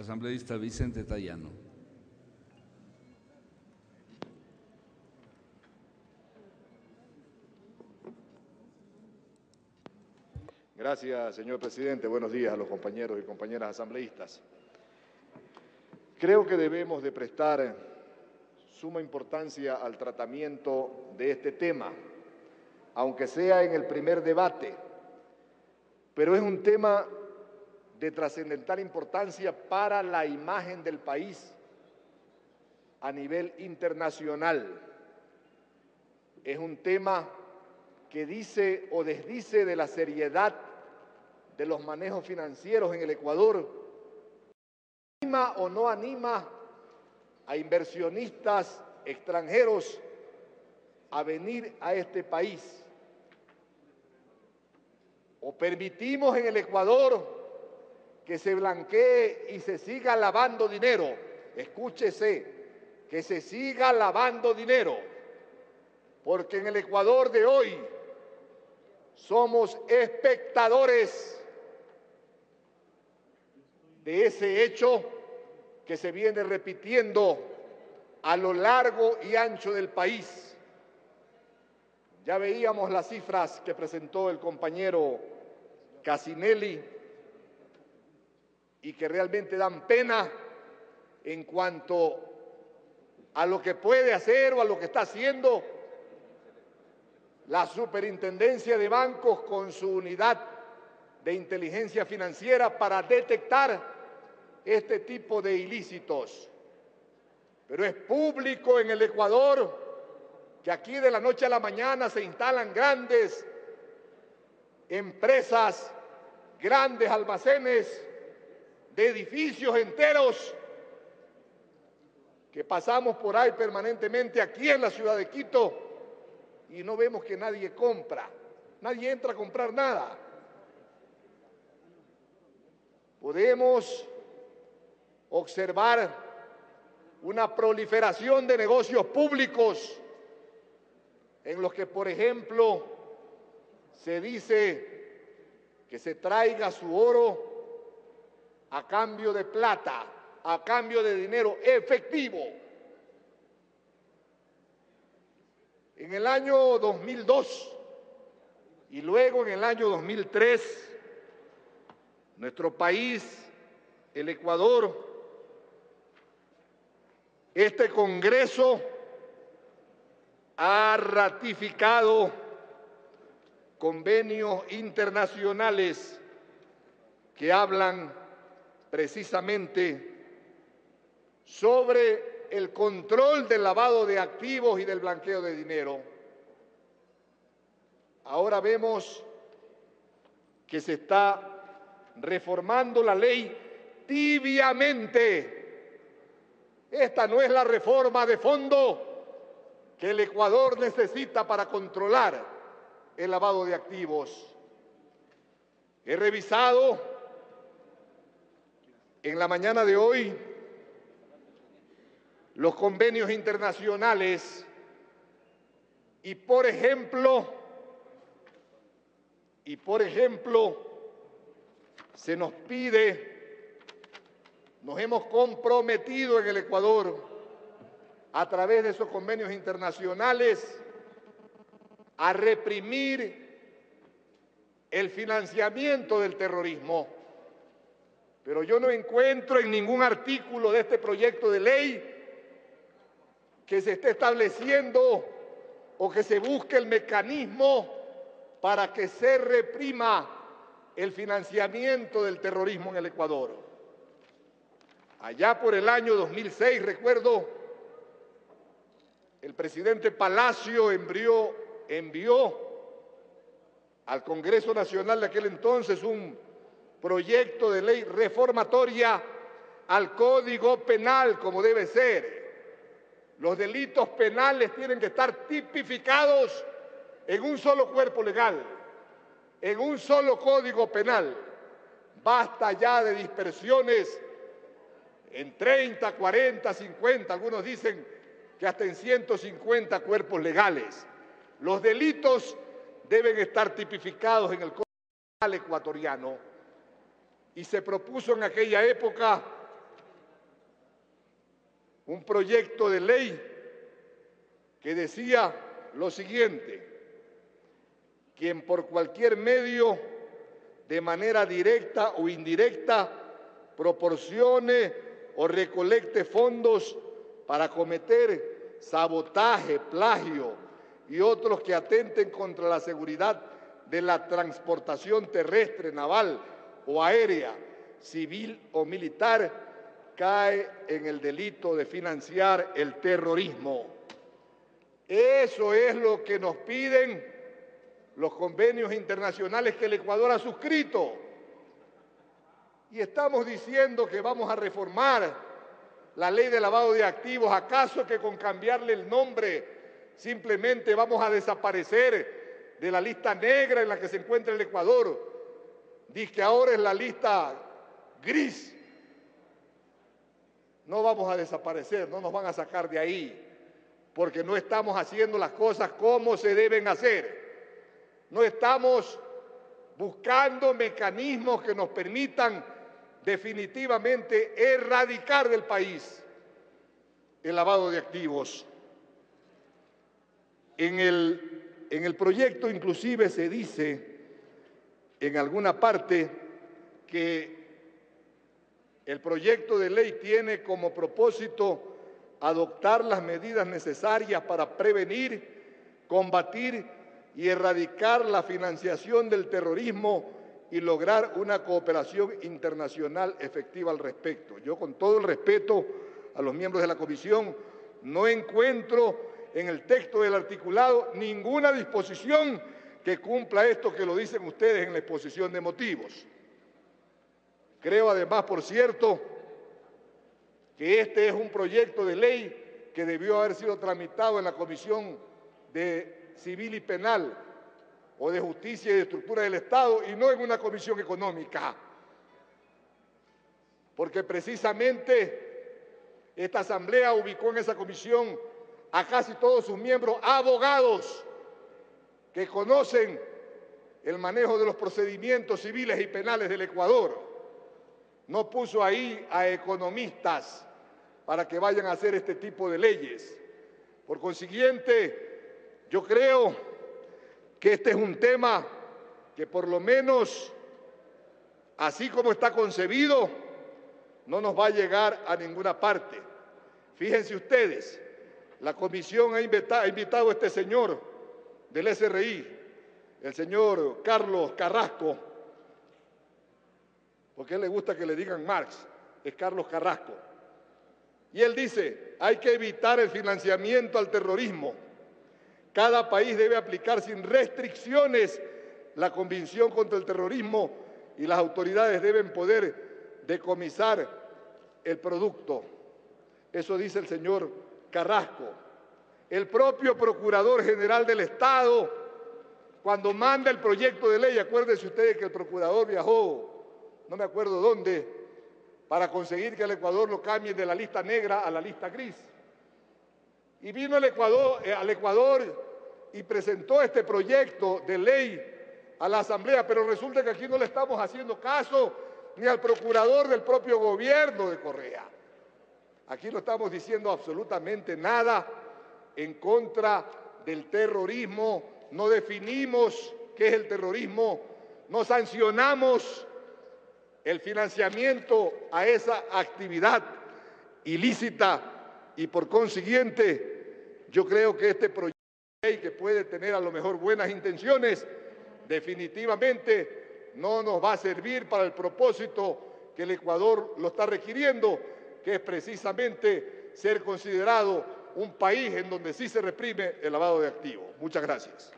Asambleísta Vicente Tayano. Gracias, señor presidente. Buenos días a los compañeros y compañeras asambleístas. Creo que debemos de prestar suma importancia al tratamiento de este tema, aunque sea en el primer debate, pero es un tema de trascendental importancia para la imagen del país a nivel internacional. Es un tema que dice o desdice de la seriedad de los manejos financieros en el Ecuador, anima o no anima a inversionistas extranjeros a venir a este país. O permitimos en el Ecuador que se blanquee y se siga lavando dinero. Escúchese, que se siga lavando dinero, porque en el Ecuador de hoy somos espectadores de ese hecho que se viene repitiendo a lo largo y ancho del país. Ya veíamos las cifras que presentó el compañero Casinelli y que realmente dan pena en cuanto a lo que puede hacer o a lo que está haciendo la Superintendencia de Bancos con su unidad de inteligencia financiera para detectar este tipo de ilícitos. Pero es público en el Ecuador que aquí de la noche a la mañana se instalan grandes empresas, grandes almacenes de edificios enteros que pasamos por ahí permanentemente aquí en la ciudad de Quito y no vemos que nadie compra, nadie entra a comprar nada. Podemos observar una proliferación de negocios públicos en los que, por ejemplo, se dice que se traiga su oro a cambio de plata, a cambio de dinero efectivo. En el año 2002 y luego en el año 2003, nuestro país, el Ecuador, este Congreso ha ratificado convenios internacionales que hablan precisamente sobre el control del lavado de activos y del blanqueo de dinero. Ahora vemos que se está reformando la ley tibiamente. Esta no es la reforma de fondo que el Ecuador necesita para controlar el lavado de activos. He revisado en la mañana de hoy los convenios internacionales y, por ejemplo, se nos pide, nos hemos comprometido en el Ecuador a través de esos convenios internacionales a reprimir el financiamiento del terrorismo. Pero yo no encuentro en ningún artículo de este proyecto de ley que se esté estableciendo o que se busque el mecanismo para que se reprima el financiamiento del terrorismo en el Ecuador. Allá por el año 2006, recuerdo, el presidente Palacio envió al Congreso Nacional de aquel entonces un proyecto de ley reformatoria al Código Penal, como debe ser. Los delitos penales tienen que estar tipificados en un solo cuerpo legal, en un solo código penal. Basta ya de dispersiones en 30, 40, 50, algunos dicen que hasta en 150 cuerpos legales. Los delitos deben estar tipificados en el Código Penal ecuatoriano y se propuso en aquella época un proyecto de ley que decía lo siguiente: quien por cualquier medio, de manera directa o indirecta, proporcione o recolecte fondos para cometer sabotaje, plagio y otros que atenten contra la seguridad de la transportación terrestre, naval o aérea, civil o militar, cae en el delito de financiar el terrorismo. Eso es lo que nos piden los convenios internacionales que el Ecuador ha suscrito. Y estamos diciendo que vamos a reformar la ley de lavado de activos. ¿Acaso que con cambiarle el nombre simplemente vamos a desaparecer de la lista negra en la que se encuentra el Ecuador? Dice que ahora es la lista gris. No vamos a desaparecer, no nos van a sacar de ahí, porque no estamos haciendo las cosas como se deben hacer. No estamos buscando mecanismos que nos permitan definitivamente erradicar del país el lavado de activos. En el proyecto inclusive se dice en alguna parte que el proyecto de ley tiene como propósito adoptar las medidas necesarias para prevenir, combatir y erradicar la financiación del terrorismo y lograr una cooperación internacional efectiva al respecto. Yo, con todo el respeto a los miembros de la comisión, no encuentro en el texto del articulado ninguna disposición que cumpla esto que lo dicen ustedes en la exposición de motivos. Creo además, por cierto, que este es un proyecto de ley que debió haber sido tramitado en la Comisión de Civil y Penal o de Justicia y de Estructura del Estado y no en una comisión económica. Porque precisamente esta Asamblea ubicó en esa comisión a casi todos sus miembros abogados que conocen el manejo de los procedimientos civiles y penales del Ecuador. No puso ahí a economistas para que vayan a hacer este tipo de leyes. Por consiguiente, yo creo que este es un tema que, por lo menos, así como está concebido, no nos va a llegar a ninguna parte. Fíjense ustedes, la comisión ha invitado a este señor del SRI, el señor Carlos Carrasco, porque a él le gusta que le digan Marx, es Carlos Carrasco. Y él dice, hay que evitar el financiamiento al terrorismo. Cada país debe aplicar sin restricciones la Convención contra el Terrorismo y las autoridades deben poder decomisar el producto. Eso dice el señor Carrasco. El propio Procurador General del Estado, cuando manda el proyecto de ley, acuérdense ustedes que el Procurador viajó, no me acuerdo dónde, para conseguir que el Ecuador lo cambien de la lista negra a la lista gris. Y vino al Ecuador y presentó este proyecto de ley a la Asamblea, pero resulta que aquí no le estamos haciendo caso ni al procurador del propio gobierno de Correa. Aquí no estamos diciendo absolutamente nada en contra del terrorismo, no definimos qué es el terrorismo, no sancionamos el financiamiento a esa actividad ilícita y por consiguiente yo creo que este proyecto de ley, que puede tener a lo mejor buenas intenciones, definitivamente no nos va a servir para el propósito que el Ecuador lo está requiriendo, que es precisamente ser considerado un país en donde sí se reprime el lavado de activos. Muchas gracias.